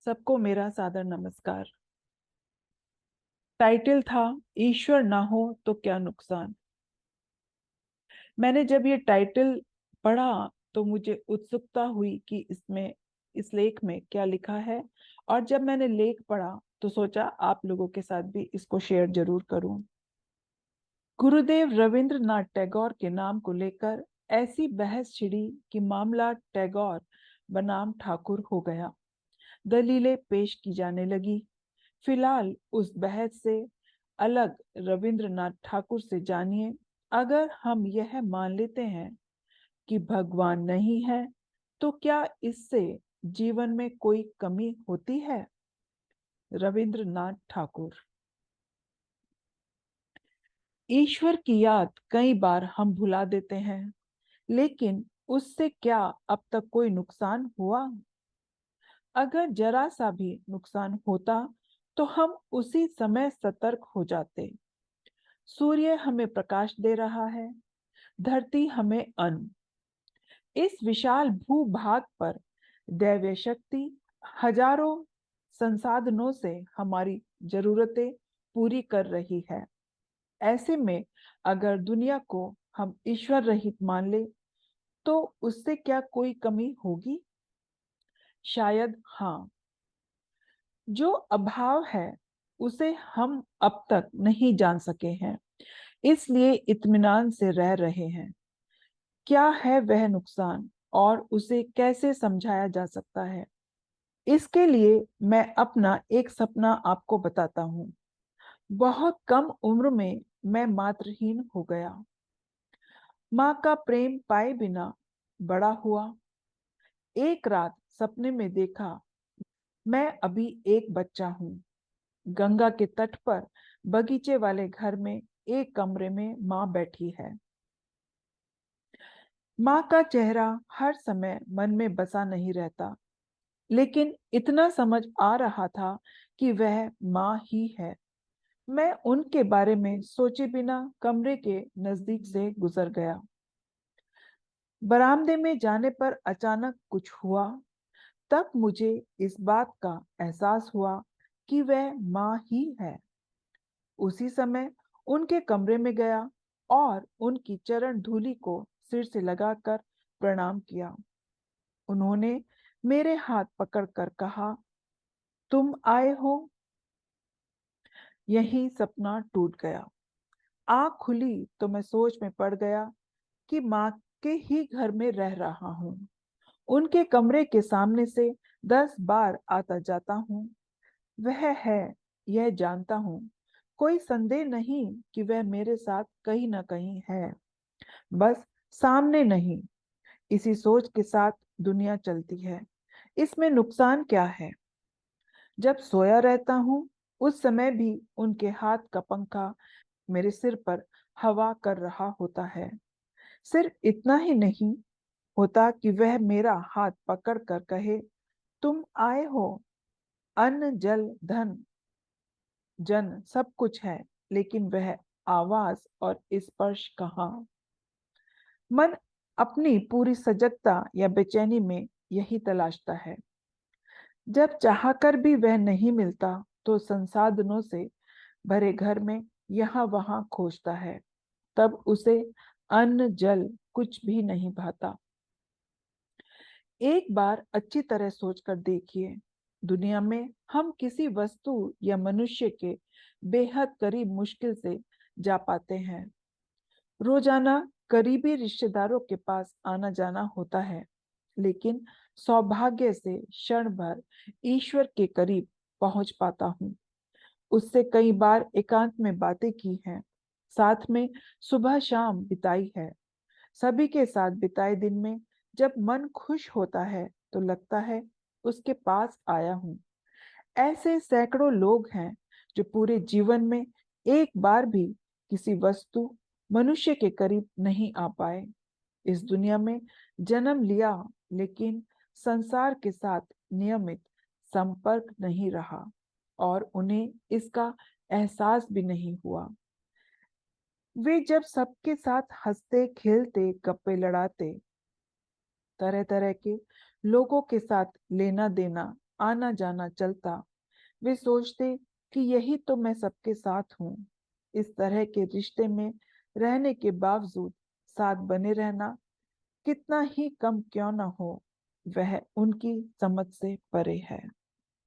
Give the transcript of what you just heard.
सबको मेरा सादर नमस्कार। टाइटल था ईश्वर ना हो तो क्या नुकसान। मैंने जब ये टाइटल पढ़ा तो मुझे उत्सुकता हुई कि इसमें इस लेख में क्या लिखा है। और जब मैंने लेख पढ़ा तो सोचा आप लोगों के साथ भी इसको शेयर जरूर करूं। गुरुदेव रविंद्रनाथ टैगोर के नाम को लेकर ऐसी बहस छिड़ी कि मामला टैगोर बनाम ठाकुर हो गया। दलीलें पेश की जाने लगी। फिलहाल उस बहस से अलग रविंद्रनाथ ठाकुर से जानिए, अगर हम यह मान लेते हैं कि भगवान नहीं है तो क्या इससे जीवन में कोई कमी होती है। रविंद्रनाथ ठाकुर। ईश्वर की याद कई बार हम भुला देते हैं, लेकिन उससे क्या अब तक कोई नुकसान हुआ? अगर जरा सा भी नुकसान होता तो हम उसी समय सतर्क हो जाते। सूर्य हमें प्रकाश दे रहा है, धरती हमें अन्न। इस विशाल भूभाग पर दैवीय शक्ति हजारों संसाधनों से हमारी जरूरतें पूरी कर रही है। ऐसे में अगर दुनिया को हम ईश्वर रहित मान ले तो उससे क्या कोई कमी होगी? शायद हाँ। जो अभाव है उसे हम अब तक नहीं जान सके हैं, इसलिए इत्मीनान से रह रहे हैं। क्या है वह नुकसान और उसे कैसे समझाया जा सकता है? इसके लिए मैं अपना एक सपना आपको बताता हूँ। बहुत कम उम्र में मैं मातृहीन हो गया। माँ का प्रेम पाए बिना बड़ा हुआ। एक रात सपने में देखा मैं अभी एक बच्चा हूँ। गंगा के तट पर बगीचे वाले घर में एक कमरे में माँ बैठी है। माँ का चेहरा हर समय मन में बसा नहीं रहता, लेकिन इतना समझ आ रहा था कि वह माँ ही है। मैं उनके बारे में सोचे बिना कमरे के नजदीक से गुजर गया। बरामदे में जाने पर अचानक कुछ हुआ। तब मुझे इस बात का एहसास हुआ कि वह माँ ही है। उसी समय उनके कमरे में गया और उनकी चरण धूलि को सिर से लगाकर प्रणाम किया। उन्होंने मेरे हाथ पकड़कर कहा, तुम आए हो। यही सपना टूट गया। आँख खुली तो मैं सोच में पड़ गया कि माँ के ही घर में रह रहा हूँ। उनके कमरे के सामने से 10 बार आता जाता हूँ। वह है, यह जानता हूँ। कोई संदेह नहीं कि वह मेरे साथ कहीं ना कहीं है, बस सामने नहीं। इसी सोच के साथ दुनिया चलती है। इसमें नुकसान क्या है? जब सोया रहता हूँ उस समय भी उनके हाथ का पंखा मेरे सिर पर हवा कर रहा होता है। सिर्फ इतना ही नहीं होता कि वह मेरा हाथ पकड़ कर कहे, तुम आए हो। अन्न जल धन जन सब कुछ है, लेकिन वह आवाज और स्पर्श कहाँ? मन अपनी पूरी सजगता या बेचैनी में यही तलाशता है। जब चाहकर भी वह नहीं मिलता तो संसाधनों से भरे घर में यहाँ वहां खोजता है। तब उसे अन्न जल कुछ भी नहीं भाता। एक बार अच्छी तरह सोचकर देखिए, दुनिया में हम किसी वस्तु या मनुष्य के बेहद करीब मुश्किल से जा पाते हैं। रोजाना करीबी रिश्तेदारों के पास आना जाना होता है, लेकिन सौभाग्य से क्षण भर ईश्वर के करीब पहुंच पाता हूँ। उससे कई बार एकांत में बातें की हैं, साथ में सुबह शाम बिताई है। सभी के साथ बिताए दिन में जब मन खुश होता है तो लगता है उसके पास आया हूँ। ऐसे सैकड़ों लोग हैं जो पूरे जीवन में एक बार भी किसी वस्तु मनुष्य के करीब नहीं आ पाए। इस दुनिया में जन्म लिया, लेकिन संसार के साथ नियमित संपर्क नहीं रहा और उन्हें इसका एहसास भी नहीं हुआ। वे जब सबके साथ हंसते खेलते गप्पे लड़ाते, तरह तरह के लोगों के साथ लेना देना आना जाना चलता, वे सोचते कि यही तो मैं सबके साथ हूँ। इस तरह के रिश्ते में रहने के बावजूद साथ बने रहना कितना ही कम क्यों न हो, वह उनकी समझ से परे है।